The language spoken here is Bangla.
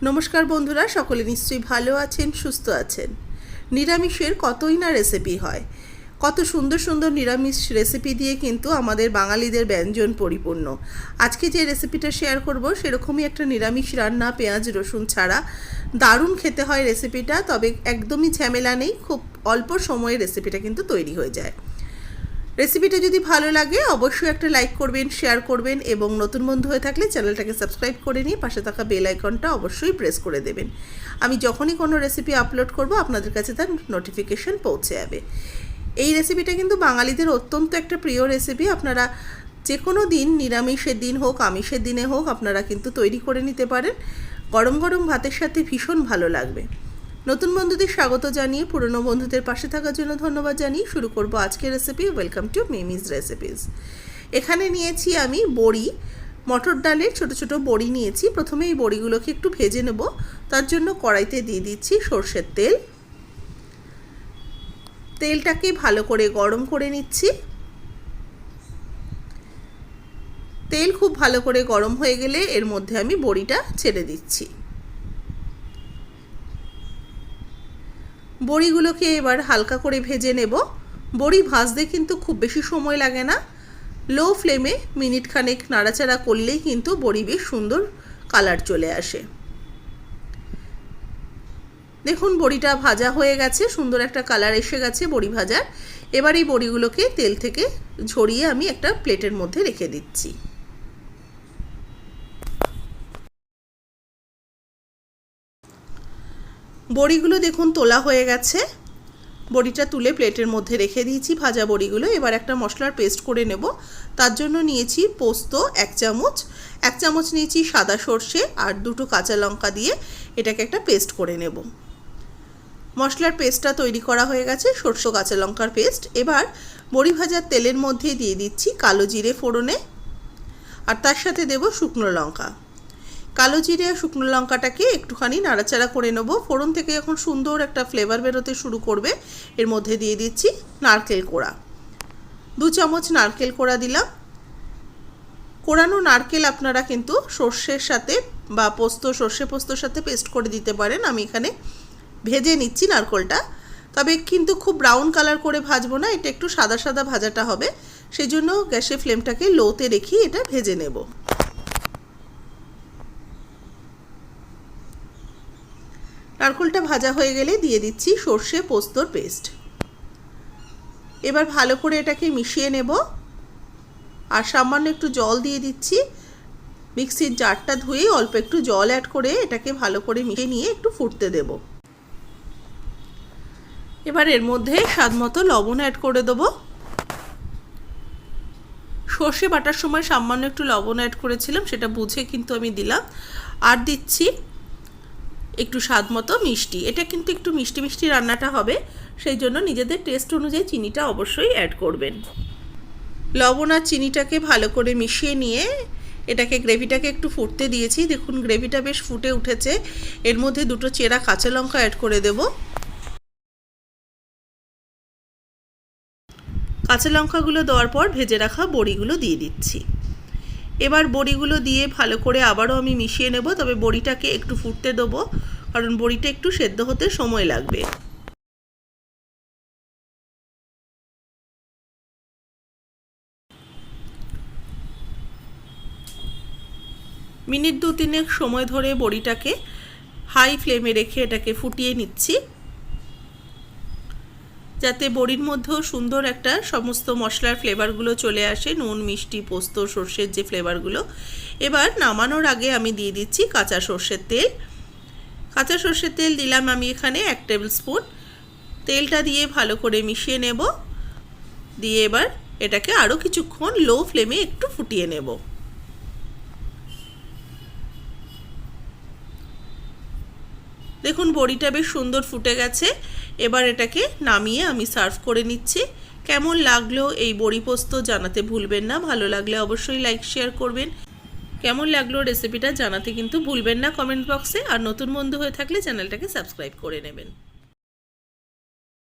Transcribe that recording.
নমস্কার বন্ধুরা, সকলে নিশ্চয়ই ভালো আছেন, সুস্থ আছেন। নিরামিষের কতই না রেসিপি হয়, কত সুন্দর সুন্দর নিরামিষ রেসিপি দিয়ে কিন্তু আমাদের বাঙালিদের ব্যঞ্জন পরিপূর্ণ। আজকে যে রেসিপিটা শেয়ার করব সেরকমই একটা নিরামিষ রান্না, পেঁয়াজ রসুন ছাড়া। দারুণ খেতে হয় রেসিপিটা, তবে একদমই ঝামেলা নেই, খুব অল্প সময়ে রেসিপিটা কিন্তু তৈরি হয়ে যায়। রেসিপিটা যদি ভালো লাগে অবশ্যই একটা লাইক করবেন, শেয়ার করবেন এবং নতুন বন্ধু হয়ে থাকলে চ্যানেলটাকে সাবস্ক্রাইব করে নিয়ে পাশে থাকা বেল আইকনটা অবশ্যই প্রেস করে দেবেন। আমি যখনই কোনো রেসিপি আপলোড করব আপনাদের কাছে তার নোটিফিকেশন পৌঁছে যাবে। এই রেসিপিটা কিন্তু বাঙালিদের অত্যন্ত একটা প্রিয় রেসিপি। আপনারা যে কোনো দিন, নিরামিষের দিন হোক আমিষের দিনে হোক, আপনারা কিন্তু তৈরি করে নিতে পারেন। গরম গরম ভাতের সাথে ভীষণ ভালো লাগবে। নতুন বন্ধুদের স্বাগত জানিয়ে পুরনো বন্ধুদের পাশে থাকার জন্য ধন্যবাদ জানিয়ে শুরু করব আজকের রেসিপি। Welcome to মিমিজ recipes. এখানে নিয়েছি আমি বড়ি, মটর ডালের ছোট ছোট বড়ি নিয়েছি। প্রথমে এই বড়িগুলোকে একটু ভেজে নেব। তার জন্য কড়াইতে দিয়ে দিচ্ছি সর্ষের তেল। তেলটাকে ভালো করে গরম করে নিচ্ছি। তেল খুব ভালো করে গরম হয়ে গেলে এর মধ্যে আমি বড়িটা ছেড়ে দিচ্ছি। বড়িগুলোকে এবার হালকা করে ভেজে নেব। বড়ি ভাজতে কিন্তু খুব বেশি সময় লাগে না। লো ফ্লেমে মিনিট খানেক নাড়াচাড়া করলেই কিন্তু বড়ি বেশ সুন্দর কালার চলে আসে। দেখুন বড়িটা ভাজা হয়ে গেছে, সুন্দর একটা কালার এসে গেছে বড়ি ভাজার। এবার এই বড়িগুলোকে তেল থেকে ঝরিয়ে আমি একটা প্লেটের মধ্যে রেখে দিচ্ছি। বড়িগুলো দেখুন তোলা হয়ে গেছে। বড়িটা তুলে প্লেটের মধ্যে রেখে দিয়েছি ভাজা বড়িগুলো। এবার একটা মশলার পেস্ট করে নেব। তার জন্য নিয়েছি পোস্ত 1 চামচ, 1 চামচ নিয়েছি সাদা সর্ষে আর 2টো কাঁচা লঙ্কা দিয়ে এটাকে একটা পেস্ট করে নেব। মশলার পেস্টটা তৈরি করা হয়ে গেছে, সর্ষে কাঁচা লঙ্কার পেস্ট। এবার বড়ি ভাজার তেলের মধ্যে দিয়ে দিচ্ছি কালো জিরে ফোড়নে, আর তার সাথে দেব শুকনো লঙ্কা। কালো জিরে আর শুকনো লঙ্কাটাকে একটুখানি নাড়াচাড়া করে নেব। ফোড়ন থেকে যখন সুন্দর একটা ফ্লেভার বেরোতে শুরু করবে এর মধ্যে দিয়ে দিচ্ছি নারকেল কোড়া। 2 চামচ নারকেল কোড়া দিলাম। কোড়ানো নারকেল আপনারা কিন্তু সর্ষের সাথে বা সর্ষে পোস্তর সাথে পেস্ট করে দিতে পারেন। আমি এখানে ভেজে নিচ্ছি নারকেলটা, তবে কিন্তু খুব ব্রাউন কালার করে ভাজবো না, এটা একটু সাদা সাদা ভাজাটা হবে। সেই জন্য গ্যাসের ফ্লেমটাকে লোতে রেখে এটা ভেজে নেব। নারকেলটা ভাজা হয়ে গেলে দিয়ে দিচ্ছি সর্ষে পোস্তর পেস্ট। এবার ভালো করে এটাকে মিশিয়ে নেব আর সামান্য একটু জল দিয়ে দিচ্ছি। মিক্সির জারটা ধুয়ে অল্প একটু জল অ্যাড করে এটাকে ভালো করে মিশিয়ে নিয়ে একটু ফুটতে দেব। এবার এর মধ্যে স্বাদমতো লবণ অ্যাড করে দেব। সর্ষে বাটার সময় সামান্য একটু লবণ অ্যাড করেছিলাম, সেটা বুঝে কিন্তু আমি দিলাম। আর দিচ্ছি একটু স্বাদ মতো মিষ্টি। এটা কিন্তু একটু মিষ্টি মিষ্টি রান্নাটা হবে, সেই জন্য নিজেদের টেস্ট অনুযায়ী চিনিটা অবশ্যই অ্যাড করবেন। লবণ আর চিনিটাকে ভালো করে মিশিয়ে নিয়ে এটাকে গ্রেভিটাকে একটু ফুটতে দিয়েছি। দেখুন গ্রেভিটা বেশ ফুটে উঠেছে। এর মধ্যে 2টো চেরা কাঁচা লঙ্কা অ্যাড করে দেব। কাঁচা লঙ্কাগুলো দেওয়ার পর ভেজে রাখা বড়িগুলো দিয়ে দিচ্ছি। এবার বড়িগুলো দিয়ে ভালো করে আবারও আমি মিশিয়ে নেব, তবে বড়িটাকে একটু ফুটতে দেবো, কারণ বড়িটা একটু সেদ্ধ হতে সময় লাগবে। মিনিট 2-3 সময় ধরে বড়িটাকে হাই ফ্লেমে রেখে এটাকে ফুটিয়ে নিচ্ছি, যাতে বড়ির মধ্যেও সুন্দর একটা সমস্ত মশলার ফ্লেভারগুলো চলে আসে, নুন মিষ্টি পোস্ত সর্ষের যে ফ্লেভারগুলো। এবার নামানোর আগে আমি দিয়ে দিচ্ছি কাঁচা সর্ষের তেল। কাঁচা সর্ষের তেল দিলাম আমি এখানে 1 টেবিল স্পুন। তেলটা দিয়ে ভালো করে মিশিয়ে নেব। দিয়ে এবার এটাকে আরও কিছুক্ষণ লো ফ্লেমে একটু ফুটিয়ে নেব। দেখুন বড়িটা বেশ সুন্দর ফুটে গেছে। এবার এটাকে নামিয়ে আমি সার্ভ করে নিচ্ছি। কেমন লাগলো এই বড়ি পোস্ত জানাতে ভুলবেন না। ভালো লাগলে অবশ্যই লাইক শেয়ার করবেন। কেমন লাগলো রেসিপিটা জানাতে কিন্তু ভুলবেন না কমেন্ট বক্সে। আর নতুন বন্ধু হয়ে থাকলে চ্যানেলটাকে সাবস্ক্রাইব করে নেবেন।